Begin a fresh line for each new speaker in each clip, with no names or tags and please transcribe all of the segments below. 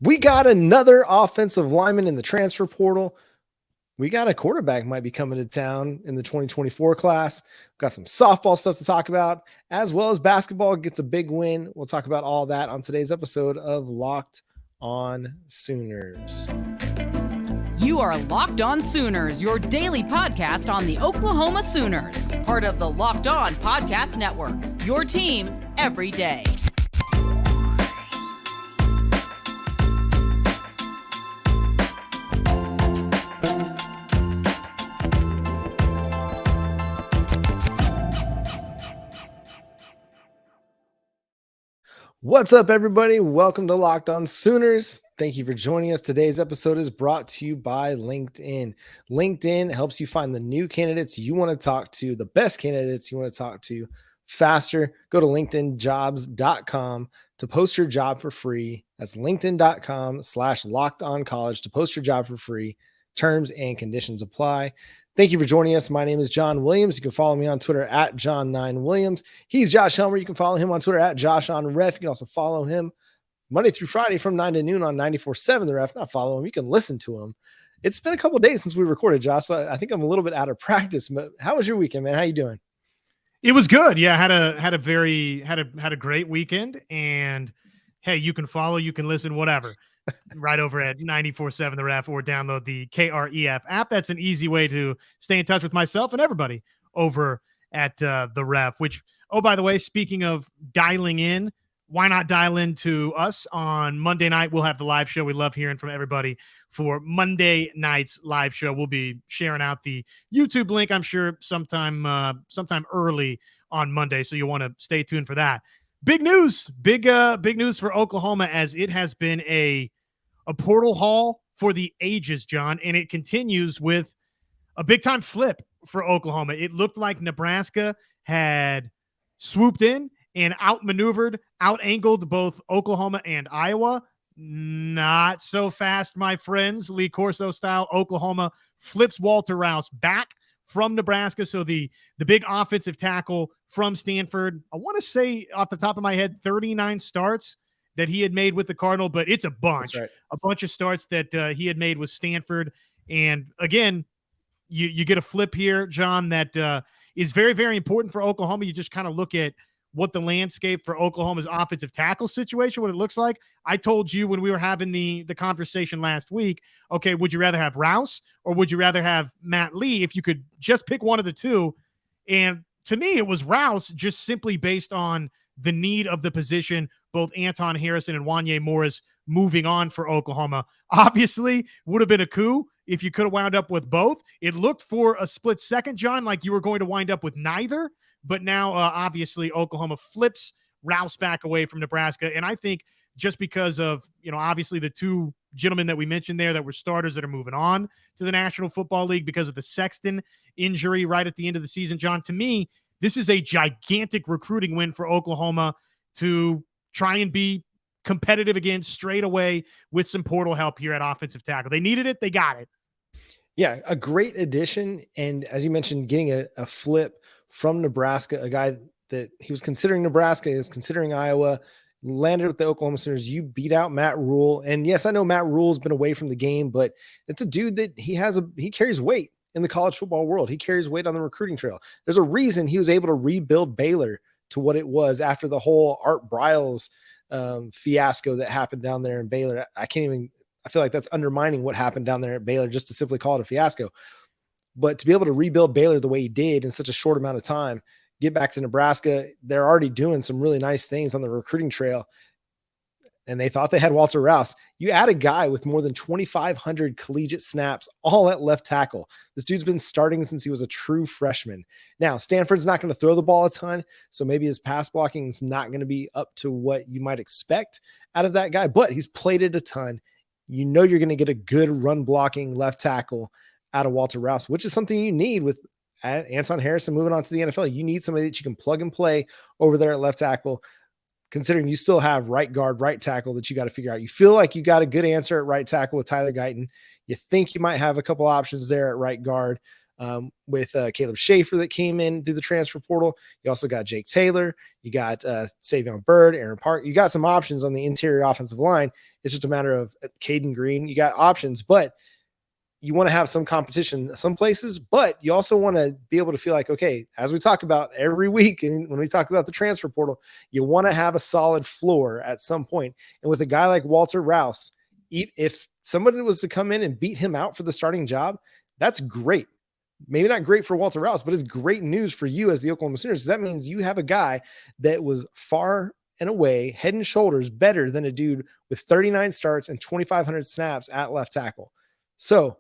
We got another offensive lineman in the transfer portal. We got a quarterback might be coming to town in the 2024 class. We've got some softball stuff to talk about, as well as basketball gets a big win. We'll talk about all that on today's episode of Locked On Sooners.
You are Locked On Sooners, your daily podcast on the Oklahoma Sooners, part of the Locked On Podcast Network, your team every day.
What's up, everybody? Welcome to Locked On Sooners. Thank you for joining us. Today's episode is brought to you by LinkedIn. LinkedIn helps you find the new candidates you want to talk to, the best candidates you want to talk to faster. Go to linkedinjobs.com to post your job for free. That's linkedin.com/lockedoncollege to post your job for free. Terms and conditions apply. Thank you for joining us. My name is John Williams. You can follow me on Twitter at John9Williams. He's Josh Helmer. You can follow him on Twitter at JoshOnRef. You can also follow him Monday through Friday from 9 to noon on 94.7 The Ref. Not follow him. You can listen to him. It's been a couple of days since we recorded, Josh. So I think I'm a little bit out of practice. But how was your weekend, man? How you doing?
It was good. Yeah, had a great weekend. And hey, you can follow, you can listen, whatever. Right over at 94.7 The Ref, or download the KREF app. That's an easy way to stay in touch with myself and everybody over at The Ref, which, oh, by the way, speaking of dialing in, why not dial in to us on Monday night? We'll have the live show. We love hearing from everybody for Monday night's live show. We'll be sharing out the YouTube link, I'm sure, sometime early on Monday. So you'll want to stay tuned for that. Big news for Oklahoma, as it has been a portal haul for the ages, John, and it continues with a big-time flip for Oklahoma. It looked like Nebraska had swooped in and outmaneuvered, out-angled both Oklahoma and Iowa. Not so fast, my friends. Lee Corso style. Oklahoma flips Walter Rouse back from Nebraska. So the big offensive tackle from Stanford, I want to say off the top of my head, 39 starts that he had made with the Cardinal, but it's a bunch,
Right.
A bunch of starts that he had made with Stanford. And again, you get a flip here, John, that is very, very important for Oklahoma. You just kind of look at what the landscape for Oklahoma's offensive tackle situation, what it looks like. I told you when we were having the conversation last week, okay, would you rather have Rouse or would you rather have Matt Lee if you could just pick one of the two? And to me, it was Rouse, just simply based on the need of the position, both Anton Harrison and Wanye Morris moving on for Oklahoma. Obviously, would have been a coup if you could have wound up with both. It looked for a split second, John, like you were going to wind up with neither. But now, obviously, Oklahoma flips Rouse back away from Nebraska. And I think just because of, obviously the two gentlemen that we mentioned there that were starters that are moving on to the National Football League because of the Sexton injury right at the end of the season, John, to me, this is a gigantic recruiting win for Oklahoma to try and be competitive again straight away with some portal help here at offensive tackle. They needed it. They got it.
Yeah, a great addition. And as you mentioned, getting a flip from Nebraska, a guy that he was considering Nebraska, he was considering Iowa, landed with the Oklahoma Sooners. You beat out Matt Rule. And yes, I know Matt Rule's been away from the game, but it's a dude that he carries weight in the college football world. He carries weight on the recruiting trail. There's a reason he was able to rebuild Baylor to what it was after the whole Art Briles fiasco that happened down there in Baylor. I feel like that's undermining what happened down there at Baylor just to simply call it a fiasco. But to be able to rebuild Baylor the way he did in such a short amount of time, get back to Nebraska, they're already doing some really nice things on the recruiting trail. And they thought they had Walter Rouse. You add a guy with more than 2,500 collegiate snaps, all at left tackle. This dude's been starting since he was a true freshman. Now, Stanford's not going to throw the ball a ton, so maybe his pass blocking is not going to be up to what you might expect out of that guy, but he's played it a ton. You know you're going to get a good run blocking left tackle out of Walter Rouse, which is something you need with Anton Harrison moving on to the NFL. You need somebody that you can plug and play over there at left tackle, considering you still have right guard, right tackle that you got to figure out. You feel like you got a good answer at right tackle with Tyler Guyton. You think you might have a couple options there at right guard. with Caleb Schaefer that came in through the transfer portal. You also got Jake Taylor. You got Savion Byrd, Aaron Park. You got some options on the interior offensive line. It's just a matter of Caden Green. You got options, but you want to have some competition some places, but you also want to be able to feel like, okay, as we talk about every week, and when we talk about the transfer portal, you want to have a solid floor at some point. And with a guy like Walter Rouse, if somebody was to come in and beat him out for the starting job, that's great. Maybe not great for Walter Rouse, but it's great news for you as the Oklahoma Sooners. That means you have a guy that was far and away, head and shoulders better than a dude with 39 starts and 2,500 snaps at left tackle. So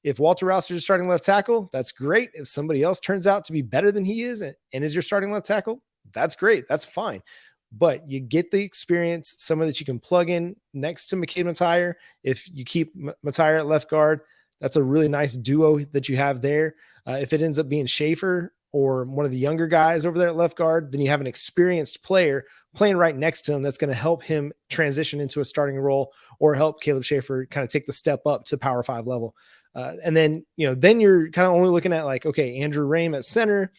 if Walter Rouse is your starting left tackle, that's great. If somebody else turns out to be better than he is and is your starting left tackle, that's great. That's fine. But you get the experience, someone that you can plug in next to McCade Matire. If you keep Matire at left guard, that's a really nice duo that you have there. If it ends up being Schaefer or one of the younger guys over there at left guard, then you have an experienced player playing right next to him that's going to help him transition into a starting role or help Caleb Schaefer kind of take the step up to Power 5 level. And then, then you're kind of only looking at like, okay, Andrew Rame at center,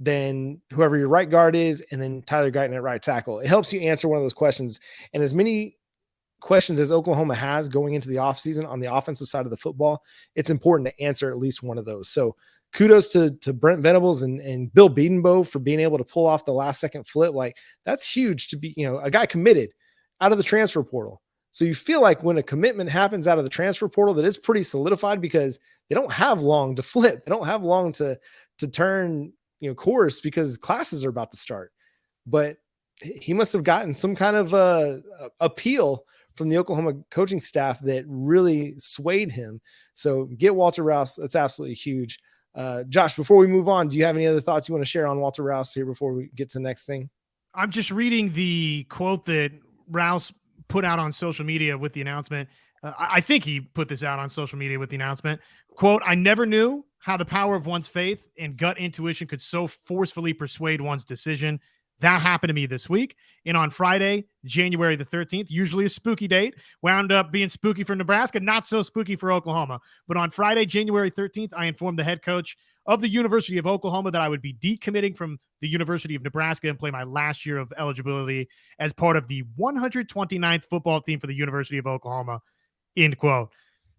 then whoever your right guard is, and then Tyler Guyton at right tackle. It helps you answer one of those questions. And as many questions as Oklahoma has going into the offseason on the offensive side of the football, it's important to answer at least one of those. So kudos to Brent Venables and Bill Bedenbow for being able to pull off the last second flip. Like, that's huge to be, a guy committed out of the transfer portal. So you feel like when a commitment happens out of the transfer portal, that it's pretty solidified because they don't have long to flip. They don't have long to turn, course because classes are about to start. But he must have gotten some kind of appeal from the Oklahoma coaching staff that really swayed him. So get Walter Rouse. That's absolutely huge. Josh, before we move on, do you have any other thoughts you want to share on Walter Rouse here before we get to the next thing?
I'm just reading the quote that Rouse put out on social media with the announcement. I think he put this out on social media with the announcement. Quote, "I never knew how the power of one's faith and gut intuition could so forcefully persuade one's decision. That happened to me this week. And on Friday, January the 13th, usually a spooky date, wound up being spooky for Nebraska, not so spooky for Oklahoma. But on Friday, January 13th, I informed the head coach of the University of Oklahoma that I would be decommitting from the University of Nebraska and play my last year of eligibility as part of the 129th football team for the University of Oklahoma," end quote.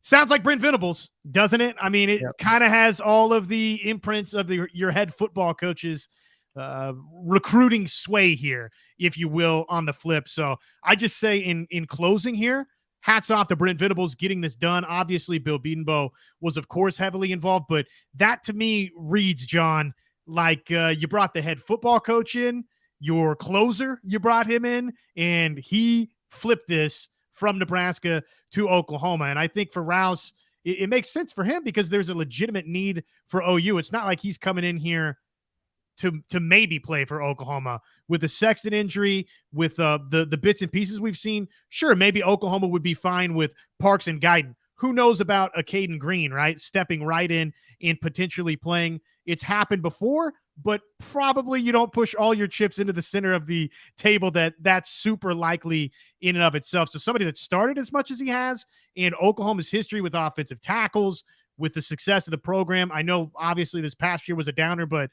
Sounds like Brent Venables, doesn't it? I mean, it kind of has all of the imprints of your head football coach's recruiting sway here, if you will, on the flip. So I just say in closing here, hats off to Brent Venables getting this done. Obviously, Bill Bedenbow was, of course, heavily involved, but that to me reads, John, like you brought the head football coach in, your closer, you brought him in, and he flipped this from Nebraska to Oklahoma. And I think for Rouse, it makes sense for him because there's a legitimate need for OU. It's not like he's coming in here to maybe play for Oklahoma with the Sexton injury, with the bits and pieces we've seen. Sure, maybe Oklahoma would be fine with Parks and Guyton. Who knows about a Caden Green, right? Stepping right in and potentially playing. It's happened before, but probably you don't push all your chips into the center of the table that's super likely in and of itself. So somebody that started as much as he has, and Oklahoma's history with offensive tackles, with the success of the program. I know obviously this past year was a downer, but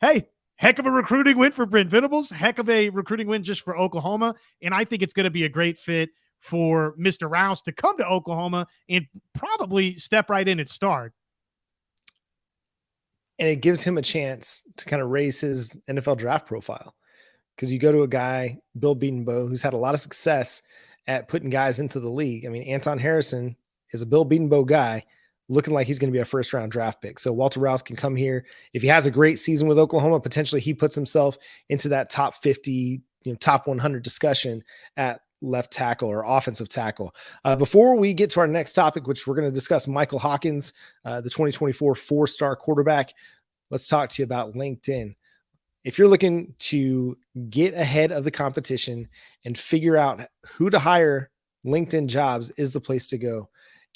hey, heck of a recruiting win for Brent Venables, heck of a recruiting win just for Oklahoma. And I think it's going to be a great fit for Mr. Rouse to come to Oklahoma and probably step right in and start.
And it gives him a chance to kind of raise his NFL draft profile, because you go to a guy, Bill Bedenbow, who's had a lot of success at putting guys into the league. I mean, Anton Harrison is a Bill Bedenbow guy looking like he's going to be a first-round draft pick. So Walter Rouse can come here. If he has a great season with Oklahoma, potentially he puts himself into that top 50, top 100 discussion at left tackle or offensive tackle. Before we get to our next topic, which we're going to discuss Michael Hawkins, the 2024 four-star quarterback, let's talk to you about LinkedIn. If you're looking to get ahead of the competition and figure out who to hire, LinkedIn Jobs is the place to go.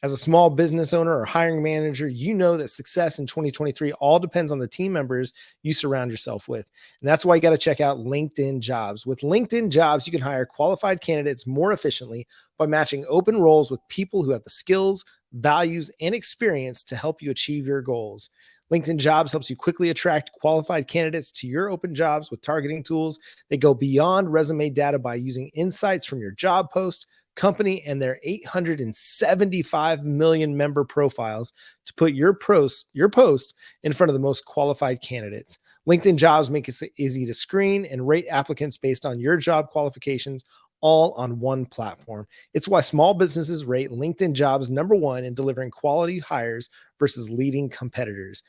As a small business owner or hiring manager, you know that success in 2023 all depends on the team members you surround yourself with. And that's why you got to check out LinkedIn Jobs. With LinkedIn Jobs, you can hire qualified candidates more efficiently by matching open roles with people who have the skills, values, and experience to help you achieve your goals. LinkedIn Jobs helps you quickly attract qualified candidates to your open jobs with targeting tools that go beyond resume data by using insights from your job post, company, and their 875 million member profiles to put your post in front of the most qualified candidates. LinkedIn Jobs make it easy to screen and rate applicants based on your job qualifications, all on one platform. It's why small businesses rate LinkedIn Jobs #1 in delivering quality hires versus leading competitors.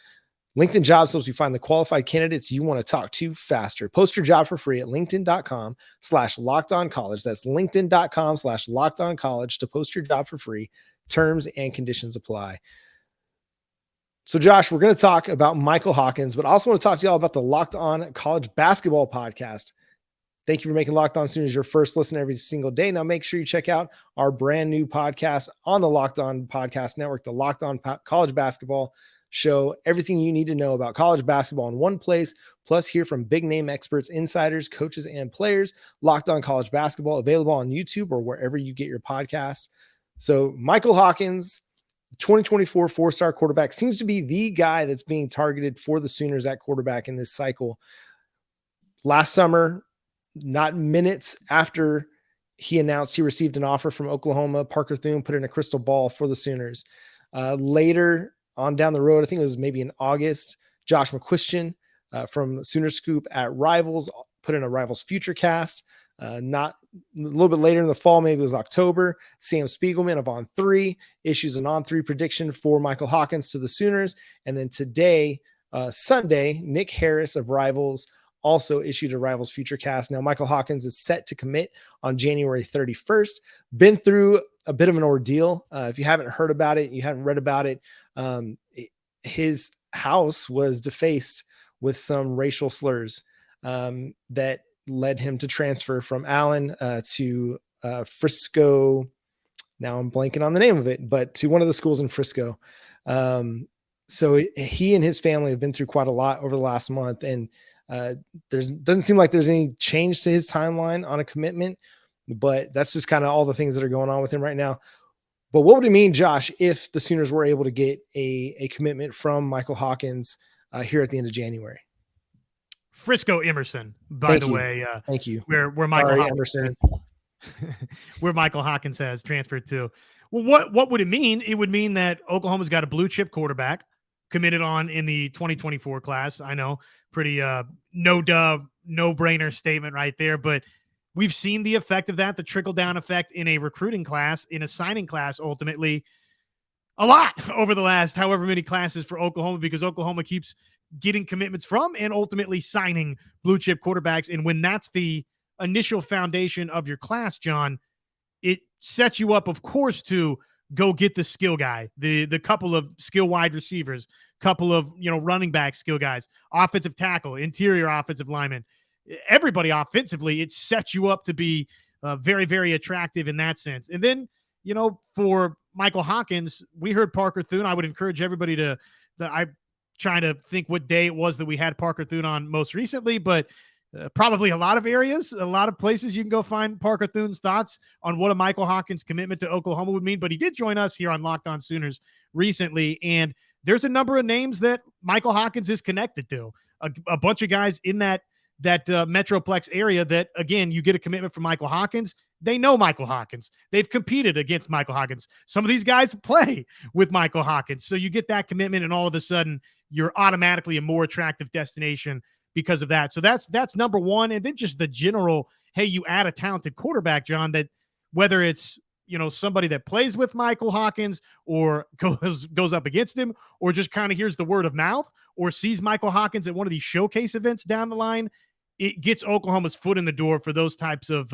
LinkedIn Jobs helps you find the qualified candidates you want to talk to faster. Post your job for free at linkedin.com/lockedoncollege. That's linkedin.com/lockedoncollege to post your job for free. Terms and conditions apply. So Josh, we're going to talk about Michael Hawkins, but also want to talk to y'all about the Locked On College Basketball podcast. Thank you for making Locked On Sooners your first listen every single day. Now make sure you check out our brand new podcast on the Locked On Podcast Network, the Locked On College Basketball Show. Everything you need to know about college basketball in one place, plus hear from big name experts, insiders, coaches, and players. Locked On College Basketball, available on YouTube or wherever you get your podcasts. So Michael Hawkins, 2024 four-star quarterback, seems to be the guy that's being targeted for the Sooners at quarterback in this cycle. Last summer, not minutes after he announced he received an offer from Oklahoma, Parker Thune put in a crystal ball for the Sooners. Later on down the road, I think it was maybe in August, Josh McCuistion from Sooner Scoop at Rivals put in a Rivals Futurecast. Not a little bit later in the fall, maybe it was October, Sam Spiegelman of On3 issues an On3 prediction for Michael Hawkins to the Sooners. And then today, Sunday, Nick Harris of Rivals also issued a Rivals Futurecast. Now, Michael Hawkins is set to commit on January 31st. Been through a bit of an ordeal. If you haven't heard about it, you haven't read about it, his house was defaced with some racial slurs that led him to transfer from Allen to Frisco. Now I'm blanking on the name of it, but to one of the schools in Frisco. So he and his family have been through quite a lot over the last month, and doesn't seem like there's any change to his timeline on a commitment, but that's just kind of all the things that are going on with him right now. But what would it mean, Josh, if the Sooners were able to get a commitment from Michael Hawkins here at the end of January?
Frisco Emerson, by the way.
Thank you.
Where Michael Hawkins, where Michael Hawkins has transferred to. Well, what would it mean? It would mean that Oklahoma's got a blue chip quarterback committed on in the 2024 class. I know, pretty no-brainer statement right there, but we've seen the effect of that, the trickle-down effect in a recruiting class, in a signing class, ultimately, a lot over the last however many classes for Oklahoma, because Oklahoma keeps getting commitments from and ultimately signing blue chip quarterbacks. And when that's the initial foundation of your class, John, it sets you up, of course, to go get the skill guy, the couple of skill wide receivers, couple of, running back skill guys, offensive tackle, interior offensive lineman, everybody offensively. It sets you up to be very, very attractive in that sense. And then, for Michael Hawkins, we heard Parker Thune. I would encourage everybody I'm trying to think what day it was that we had Parker Thune on most recently, but probably a lot of areas, a lot of places you can go find Parker Thune's thoughts on what a Michael Hawkins commitment to Oklahoma would mean. But he did join us here on Locked On Sooners recently, and there's a number of names that Michael Hawkins is connected to, a bunch of guys in that Metroplex area that, again, you get a commitment from Michael Hawkins. They know Michael Hawkins. They've competed against Michael Hawkins. Some of these guys play with Michael Hawkins. So you get that commitment, and all of a sudden you're automatically a more attractive destination because of that. So that's number one. And then just the general, hey, you add a talented quarterback, John, that whether it's, somebody that plays with Michael Hawkins or goes up against him, or just kind of hears the word of mouth or sees Michael Hawkins at one of these showcase events down the line, it gets Oklahoma's foot in the door for those types of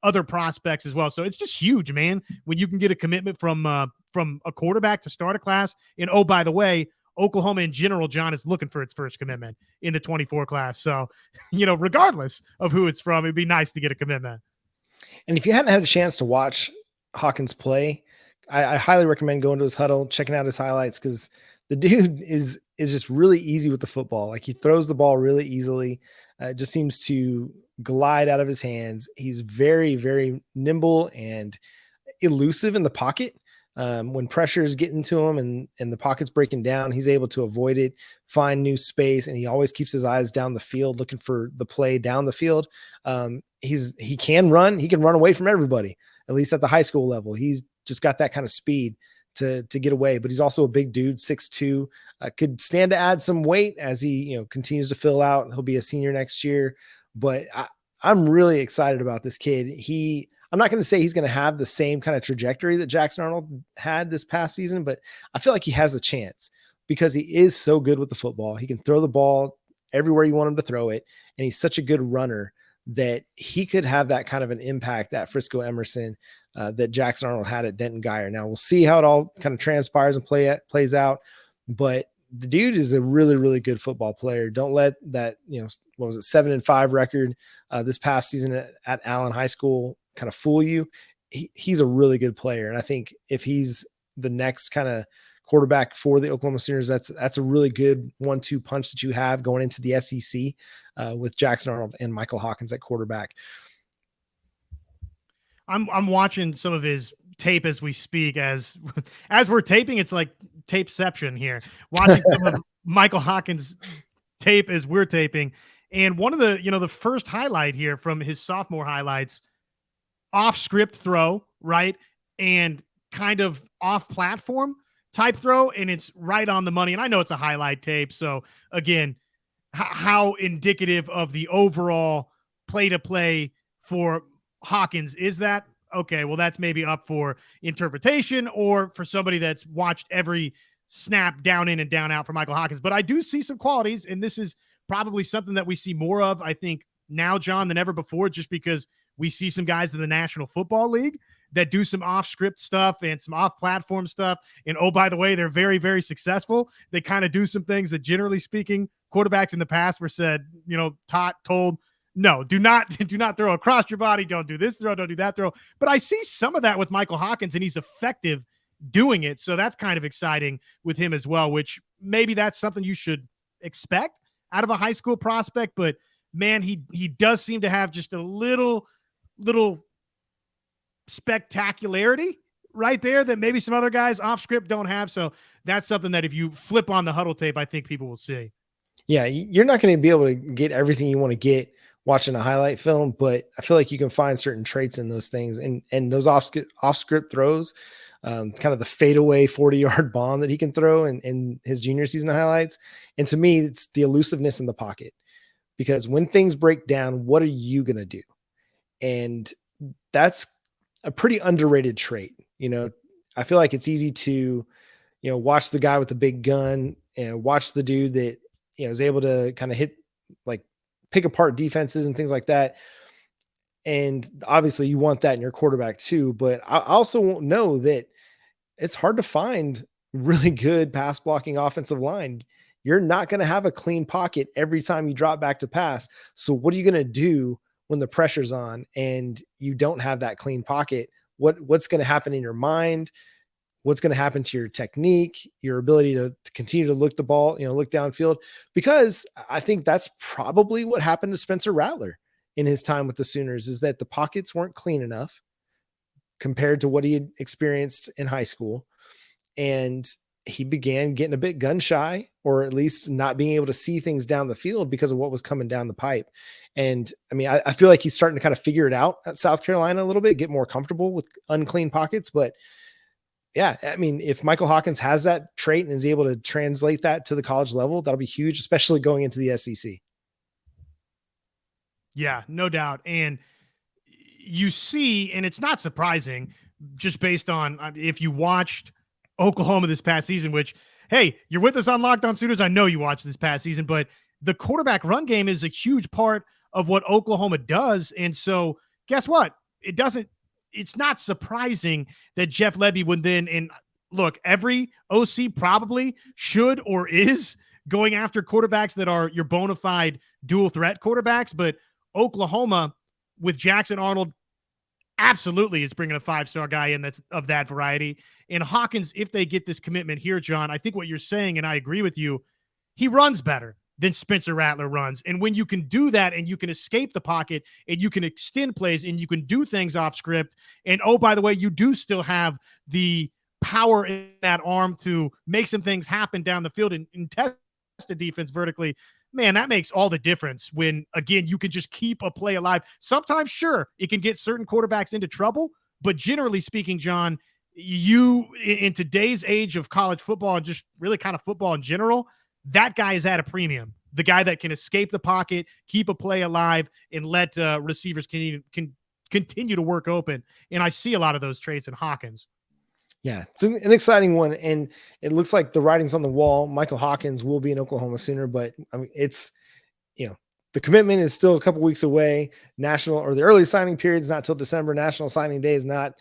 other prospects as well. So it's just huge, man, when you can get a commitment from a quarterback to start a class. And, oh, by the way, Oklahoma in general, John, is looking for its first commitment in the 24 class. So, regardless of who it's from, it'd be nice to get a commitment.
And if you hadn't had a chance to watch Hawkins play, I highly recommend going to his huddle, checking out his highlights, because the dude is just really easy with the football. Like, he throws the ball really easily. It just seems to glide out of his hands. He's very, very nimble and elusive in the pocket. When pressure is getting to him and the pocket's breaking down, he's able to avoid it, find new space, and he always keeps his eyes down the field, looking for the play down the field. He can run away from everybody, at least at the high school level. He's just got that kind of speed to get away, but he's also a big dude, 6'2", could stand to add some weight as he, continues to fill out. He'll be a senior next year, but I'm really excited about this kid. I'm not going to say he's going to have the same kind of trajectory that Jackson Arnold had this past season, but I feel like he has a chance because he is so good with the football. He can throw the ball everywhere you want him to throw it. And he's such a good runner that he could have that kind of an impact at Frisco Emerson that Jackson Arnold had at Denton Guyer. Now we'll see how it all kind of transpires and plays out, but the dude is a really, really good football player. Don't let that, 7-5 record this past season at Allen High School kind of fool you. He's a really good player. And I think if he's the next kind of quarterback for the Oklahoma Sooners, that's a really good 1-2 punch that you have going into the SEC with Jackson Arnold and Michael Hawkins at quarterback.
I'm watching some of his tape as we speak. As we're taping, it's like tapeception here. Watching some of Michael Hawkins' tape as we're taping. And one of the, the first highlight here from his sophomore highlights, off script throw, right? And kind of off platform type throw. And it's right on the money. And I know it's a highlight tape. So again, how indicative of the overall play to play for Hawkins is that? Okay, well, that's maybe up for interpretation or for somebody that's watched every snap down in and down out for Michael Hawkins. But I do see some qualities, and this is probably something that we see more of, I think, now, John, than ever before, just because we see some guys in the National Football League that do some off-script stuff and some off-platform stuff. And, oh, by the way, they're very, very successful. They kind of do some things that, generally speaking, quarterbacks in the past were said, told, no, do not throw across your body. Don't do this throw. Don't do that throw. But I see some of that with Michael Hawkins, and he's effective doing it. So that's kind of exciting with him as well, which maybe that's something you should expect out of a high school prospect. But, man, he does seem to have just a little spectacularity right there that maybe some other guys off script don't have. So that's something that if you flip on the huddle tape, I think people will see.
Yeah, you're not going to be able to get everything you want to get watching a highlight film, but I feel like you can find certain traits in those things and those off script throws, kind of the fadeaway 40-yard bomb that he can throw in his junior season highlights. And to me, it's the elusiveness in the pocket, because when things break down, what are you going to do? And that's a pretty underrated trait. I feel like it's easy to, watch the guy with the big gun and watch the dude that, is able to kind of pick apart defenses and things like that. And obviously you want that in your quarterback too, but I also won't know that it's hard to find really good pass blocking offensive line. You're not going to have a clean pocket every time you drop back to pass. So what are you going to do when the pressure's on and you don't have that clean pocket? What's going to happen in your mind? What's going to happen to your technique, your ability to continue to look the ball, look downfield? Because I think that's probably what happened to Spencer Rattler in his time with the Sooners, is that the pockets weren't clean enough compared to what he had experienced in high school. And he began getting a bit gun shy, or at least not being able to see things down the field because of what was coming down the pipe. And I mean, I feel like he's starting to kind of figure it out at South Carolina a little bit, get more comfortable with unclean pockets. But yeah, I mean, if Michael Hawkins has that trait and is able to translate that to the college level, that'll be huge, especially going into the SEC.
Yeah, no doubt. And you see, and it's not surprising, just based on if you watched Oklahoma this past season, which, hey, you're with us on Locked On Sooners. I know you watched this past season, but the quarterback run game is a huge part of what Oklahoma does. And so guess what? It's not surprising that Jeff Lebby would then, and look, every OC probably should or is going after quarterbacks that are your bona fide dual threat quarterbacks. But Oklahoma with Jackson Arnold absolutely is bringing a 5-star guy in that's of that variety. And Hawkins, if they get this commitment here, John, I think what you're saying, and I agree with you, he runs better than Spencer Rattler runs. And when you can do that and you can escape the pocket and you can extend plays and you can do things off script, and oh, by the way, you do still have the power in that arm to make some things happen down the field and test the defense vertically, man, that makes all the difference when, again, you can just keep a play alive. Sometimes, sure, it can get certain quarterbacks into trouble, but generally speaking, John, you, in today's age of college football and just really kind of football in general, that guy is at a premium. The guy that can escape the pocket, keep a play alive, and let receivers can continue to work open. And I see a lot of those traits in Hawkins.
Yeah, it's an exciting one, and it looks like the writing's on the wall. Michael Hawkins will be an Oklahoma Sooner, but I mean, it's, the commitment is still a couple weeks away. National, or the early signing period is not till December. National signing day is not,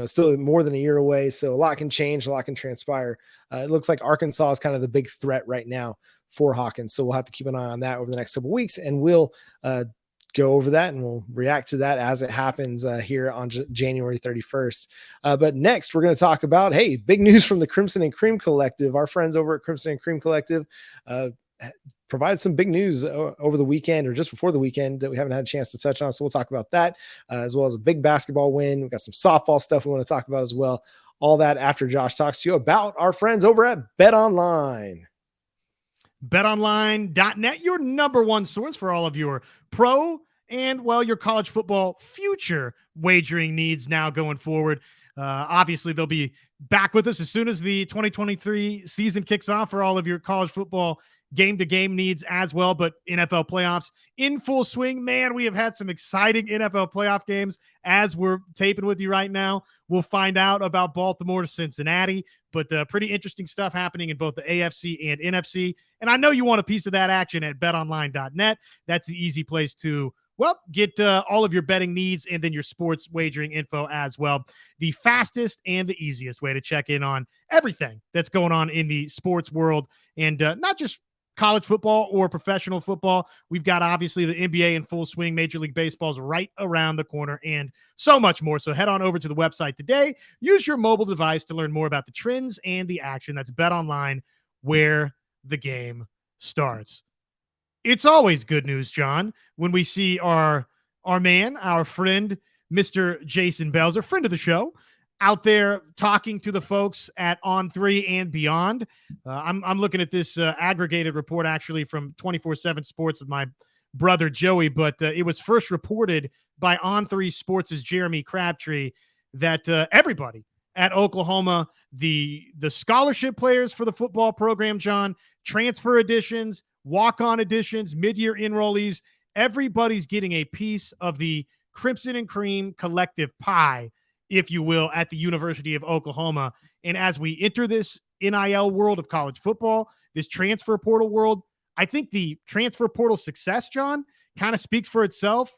still more than a year away. So a lot can change, a lot can transpire. It looks like Arkansas is kind of the big threat right now for Hawkins. So we'll have to keep an eye on that over the next couple of weeks, and we'll go over that and we'll react to that as it happens here on January 31st. But next, we're going to talk about, hey, big news from the Crimson and Cream Collective. Our friends over at Crimson and Cream Collective provided some big news over the weekend, or just before the weekend, that we haven't had a chance to touch on. So we'll talk about that, as well as a big basketball win. We've got some softball stuff we want to talk about as well. All that after Josh talks to you about our friends over at BetOnline.
BetOnline.net, your number one source for all of your pro and, well, your college football future wagering needs now going forward. Obviously, they'll be back with us as soon as the 2023 season kicks off for all of your college football game-to-game needs as well, but NFL playoffs in full swing. Man, we have had some exciting NFL playoff games as we're taping with you right now. We'll find out about Baltimore to Cincinnati, but pretty interesting stuff happening in both the AFC and NFC. And I know you want a piece of that action at betonline.net. That's the easy place to, well, get all of your betting needs and then your sports wagering info as well. The fastest and the easiest way to check in on everything that's going on in the sports world, and not just college football or professional football. We've got obviously the NBA in full swing, Major League Baseball's right around the corner, and so much more. So head on over to the website today. Use your mobile device to learn more about the trends and the action. That's BetOnline, where the game starts. It's always good news, John, when we see our man, our friend, Mr. Jason Belzer, friend of the show, out there talking to the folks at On3 and beyond. I'm looking at this aggregated report actually from 24/7 Sports with my brother Joey, but it was first reported by On3 Sports' Jeremy Crabtree that everybody at Oklahoma, the scholarship players for the football program, John, transfer additions, walk-on additions, mid-year enrollees, everybody's getting a piece of the Crimson and Cream collective pie, if you will, at the University of Oklahoma. And as we enter this NIL world of college football, this transfer portal world, I think the transfer portal success, John, kind of speaks for itself.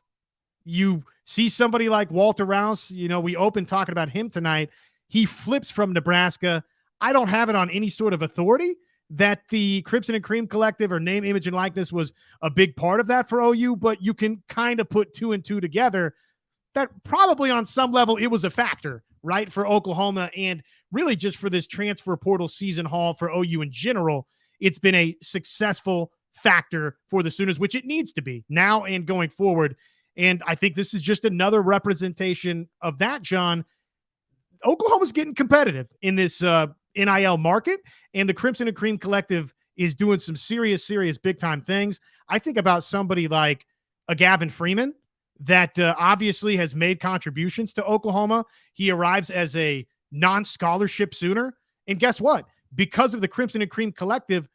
You see somebody like Walter Rouse, we opened talking about him tonight. He flips from Nebraska. I don't have it on any sort of authority that the Crimson and Cream Collective or name, image, and likeness was a big part of that for OU, but you can kind of put two and two together that probably on some level it was a factor, right, for Oklahoma, and really just for this transfer portal season haul for OU in general. It's been a successful factor for the Sooners, which it needs to be now and going forward. And I think this is just another representation of that, John. Oklahoma's getting competitive in this NIL market, and the Crimson and Cream Collective is doing some serious big-time things. I think about somebody like a Gavin Freeman that obviously has made contributions to Oklahoma. He arrives as a non-scholarship Sooner. And guess what? Because of the Crimson and Cream Collective,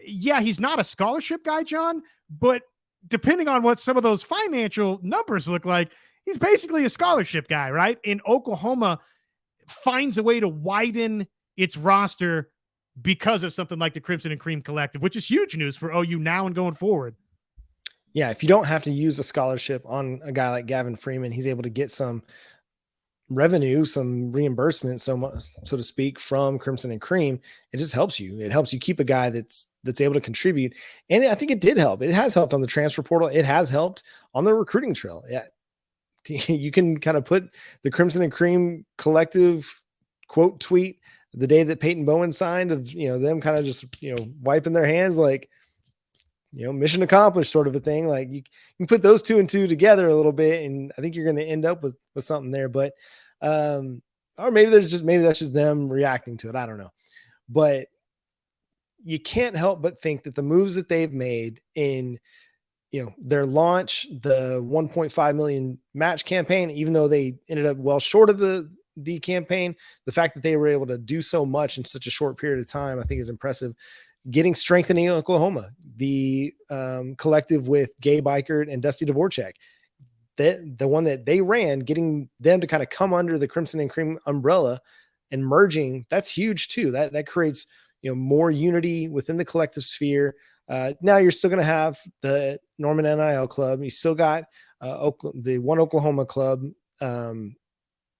yeah, he's not a scholarship guy, John, but depending on what some of those financial numbers look like, he's basically a scholarship guy, right? And Oklahoma finds a way to widen its roster because of something like the Crimson and Cream Collective, which is huge news for OU now and going forward.
Yeah, if you don't have to use a scholarship on a guy like Gavin Freeman, he's able to get some revenue, some reimbursement, so to speak, from Crimson and Cream. It just helps you. It helps you keep a guy that's able to contribute. And I think it did help. It has helped on the transfer portal. It has helped on the recruiting trail. Yeah. You can kind of put the Crimson and Cream Collective quote tweet the day that Peyton Bowen signed of, them kind of just, wiping their hands like, mission accomplished sort of a thing. Like you can put those two and two together a little bit, and I think you're going to end up with something there. But or maybe that's just them reacting to it. I don't know, but you can't help but think that the moves that they've made in, their launch, the 1.5 million match campaign, even though they ended up well short of the campaign, the fact that they were able to do so much in such a short period of time, I think is impressive. Strengthening Oklahoma, the collective with Gabe Eichert and Dusty Dvorak, the one that they ran, getting them to kind of come under the Crimson and Cream umbrella and merging, that's huge too. That creates, more unity within the collective sphere. Now you're still going to have the Norman NIL club. You still got the One Oklahoma club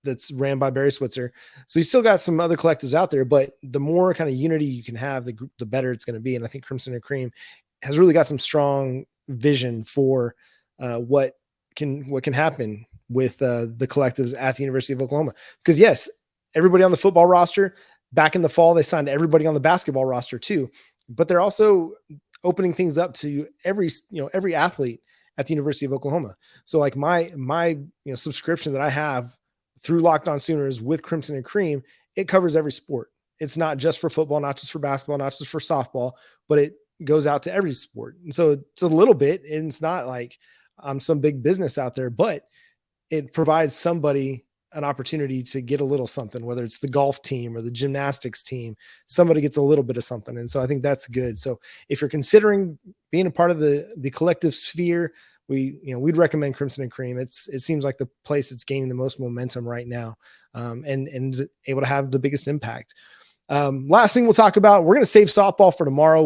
that's ran by Barry Switzer. So you still got some other collectives out there, but the more kind of unity you can have, the better it's going to be. And I think Crimson and Cream has really got some strong vision for what can happen with the collectives at the University of Oklahoma. Because yes, everybody on the football roster, back in the fall, they signed everybody on the basketball roster too, but they're also opening things up to every athlete at the University of Oklahoma. So like my subscription that I have through Locked On Sooners with Crimson and Cream, it covers every sport. It's not just for football, not just for basketball, not just for softball, but it goes out to every sport. And so it's a little bit, and it's not like I'm some big business out there, but it provides somebody an opportunity to get a little something, whether it's the golf team or the gymnastics team, somebody gets a little bit of something. And so I think that's good. So if you're considering being a part of the collective sphere, we'd recommend Crimson and Cream. It seems like the place that's gaining the most momentum right now, and able to have the biggest impact. Last thing we'll talk about, we're going to save softball for tomorrow.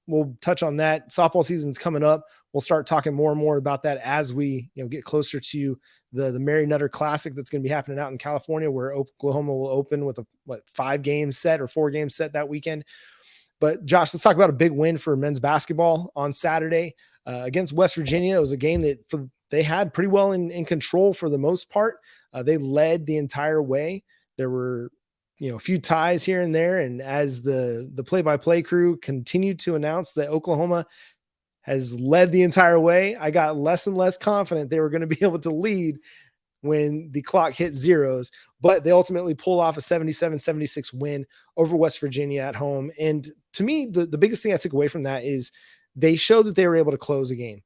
We'll touch on that. Softball season's coming up. We'll start talking more and more about that as we get closer to the Mary Nutter Classic that's going to be happening out in California, where Oklahoma will open with a 5-game set or 4-game set that weekend. But Josh, let's talk about a big win for men's basketball on Saturday against West Virginia. It was a game that they had pretty well in control for the most part. They led the entire way. There were a few ties here and there, and as the play-by-play crew continued to announce that Oklahoma has led the entire way, I got less and less confident they were going to be able to lead when the clock hit zeros, but they ultimately pull off a 77-76 win over West Virginia at home. And to me, the biggest thing I took away from that is they showed that they were able to close a game.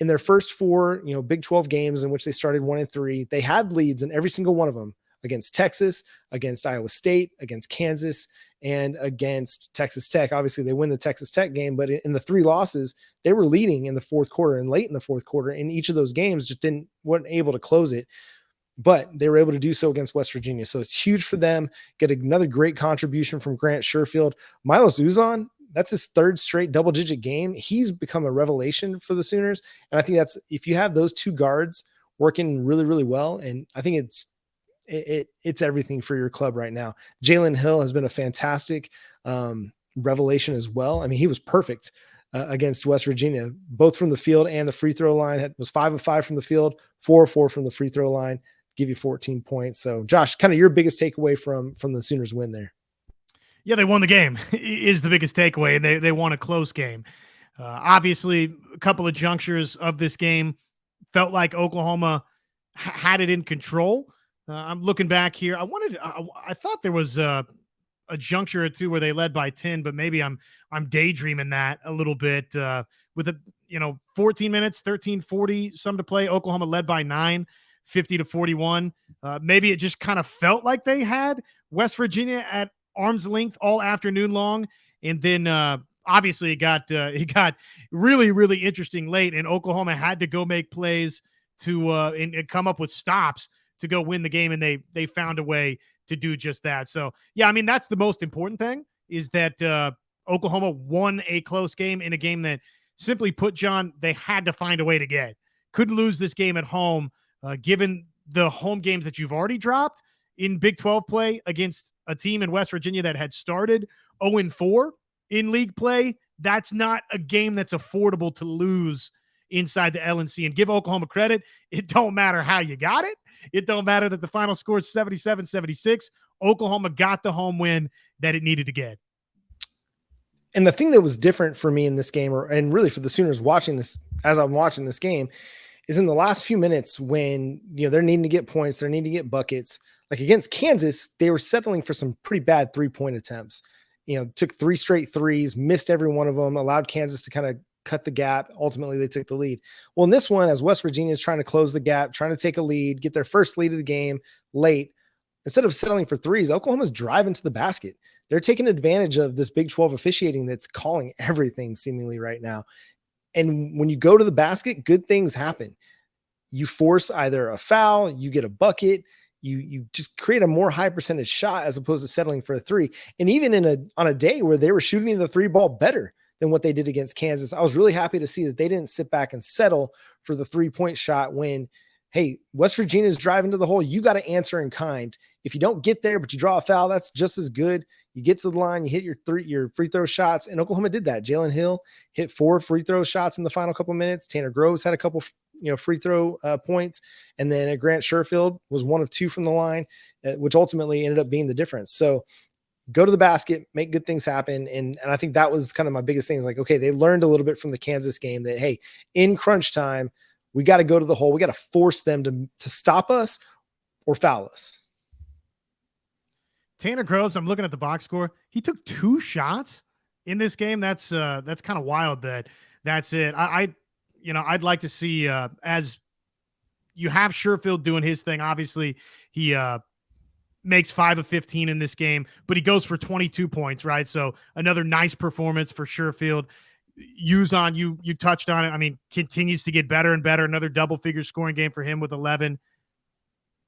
In their first 4, Big 12 games in which they started 1-3, they had leads in every single one of them, against Texas, against Iowa State, against Kansas, and against Texas Tech. Obviously, they win the Texas Tech game, but in the 3 losses, they were leading in the fourth quarter and late in the fourth quarter. In each of those games, just weren't able to close it, but they were able to do so against West Virginia. So it's huge for them. Get another great contribution from Grant Sherfield. Milos Uzan, that's his 3rd straight double-digit game. He's become a revelation for the Sooners, and I think that's, if you have those 2 guards working really, really well, and I think it's everything for your club right now. Jalen Hill has been a fantastic revelation as well. I mean, he was perfect against West Virginia, both from the field and the free throw line. Was 5 of 5 from the field, 4 of 4 from the free throw line, give you 14 points. So Josh, kind of your biggest takeaway from the Sooners win there?
Yeah, they won the game is the biggest takeaway, and they won a close game. Obviously, a couple of junctures of this game felt like Oklahoma had it in control. I'm looking back here. I thought there was a juncture or two where they led by 10, but maybe I'm daydreaming that a little bit. With 14 minutes, 13:40, some to play. Oklahoma led by 9, 50-41. Maybe it just kind of felt like they had West Virginia at arm's length all afternoon long, and then obviously it got really, really interesting late, and Oklahoma had to go make plays to and come up with stops to go win the game, and they found a way to do just that. So, yeah, I mean, that's the most important thing, is that Oklahoma won a close game in a game that, simply put, John, they had to find a way to get. Couldn't lose this game at home, given the home games that you've already dropped in Big 12 play against a team in West Virginia that had started 0-4 in league play. That's not a game that's affordable to lose inside the LNC. And give Oklahoma credit, it don't matter how you got it. It don't matter that the final score is 77-76. Oklahoma got the home win that it needed to get.
And the thing that was different for me in this game, and really for the Sooners watching this, as I'm watching this game, is in the last few minutes when, they're needing to get points, they're needing to get buckets. Like against Kansas, they were settling for some pretty bad 3-point attempts. Took 3 straight threes, missed every one of them, allowed Kansas to kind of cut the gap. Ultimately, they took the lead. Well, in this one, as West Virginia is trying to close the gap, trying to take a lead, get their first lead of the game late, instead of settling for threes, Oklahoma's driving to the basket. They're taking advantage of this Big 12 officiating that's calling everything seemingly right now. And when you go to the basket, good things happen. You force either a foul, you get a bucket, you just create a more high percentage shot as opposed to settling for a three. And even on a day where they were shooting the 3-ball better than what they did against Kansas, I was really happy to see that they didn't sit back and settle for the 3-point shot when, hey, West Virginia is driving to the hole. You got to answer in kind. If you don't get there, but you draw a foul, that's just as good. You get to the line, you hit your free throw shots, and Oklahoma did that. Jalen Hill hit 4 free throw shots in the final couple minutes. Tanner Groves had a couple free throw points, and then Grant Sherfield was 1 of 2 from the line, which ultimately ended up being the difference. So go to the basket, make good things happen. And I think that was kind of my biggest thing is like, okay, they learned a little bit from the Kansas game that, hey, in crunch time, we got to go to the hole. We got to force them to stop us or foul us.
Tanner Groves, I'm looking at the box score. He took 2 shots in this game. That's kind of wild that's it. I'd like to see as you have Sherfield doing his thing. Obviously, he makes 5 of 15 in this game, but he goes for 22 points, right? So another nice performance for Sherfield. Uzon, you touched on it. I mean, continues to get better and better. Another double-figure scoring game for him with 11.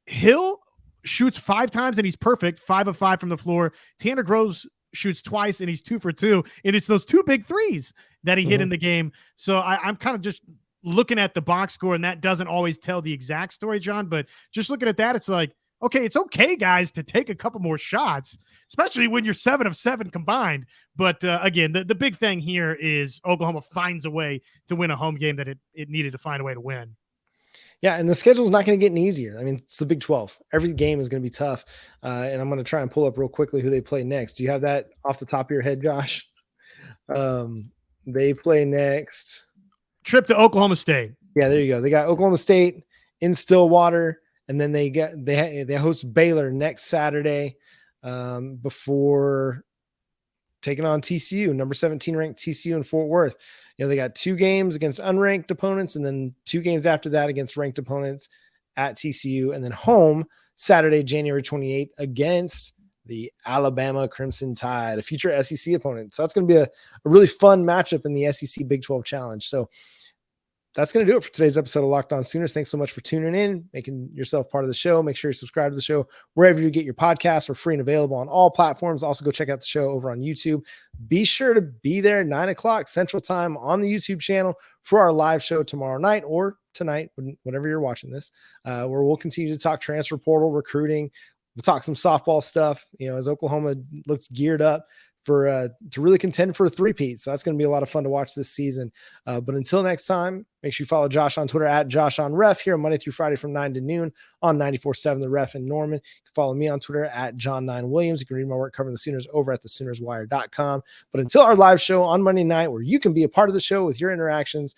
Hill shoots 5 times and he's perfect, 5 of 5 from the floor. Tanner Groves shoots twice and he's 2 for 2. And it's those 2 big threes that he hit in the game. So I'm kind of just looking at the box score, and that doesn't always tell the exact story, John, but just looking at that, it's like, okay, it's okay, guys, to take a couple more shots, especially when you're 7 of 7 combined. But again, the big thing here is Oklahoma finds a way to win a home game that it needed to find a way to win.
Yeah, and the schedule is not going to get any easier. I mean, it's the Big 12. Every game is going to be tough. And I'm going to try and pull up real quickly who they play next. Do you have that off the top of your head, Josh? They play next.
Trip to Oklahoma State.
Yeah, there you go. They got Oklahoma State in Stillwater, and then they host Baylor next Saturday before taking on TCU, number 17 ranked TCU in Fort Worth. They got 2 games against unranked opponents, and then 2 games after that against ranked opponents at TCU, and then home Saturday, January 28th against the Alabama Crimson Tide, a future SEC opponent. So that's going to be a really fun matchup in the SEC Big 12 Challenge. So that's going to do it for today's episode of Locked On Sooners. Thanks so much for tuning in, making yourself part of the show. Make sure you subscribe to the show wherever you get your podcasts. We're free and available on all platforms. Also, go check out the show over on YouTube. Be sure to be there 9:00 Central Time on the YouTube channel for our live show tomorrow night or tonight, whenever you're watching this, where we'll continue to talk transfer portal, recruiting. We'll talk some softball stuff, as Oklahoma looks geared up to really contend for a 3-peat. So that's going to be a lot of fun to watch this season. But until next time, make sure you follow Josh on Twitter at JoshOnRef here Monday through Friday from 9 to noon on 94.7 The Ref in Norman. You can follow me on Twitter at John9Williams. You can read my work covering the Sooners over at thesoonerswire.com. But until our live show on Monday night, where you can be a part of the show with your interactions,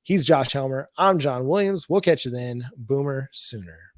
he's Josh Helmer. I'm John Williams. We'll catch you then. Boomer Sooner.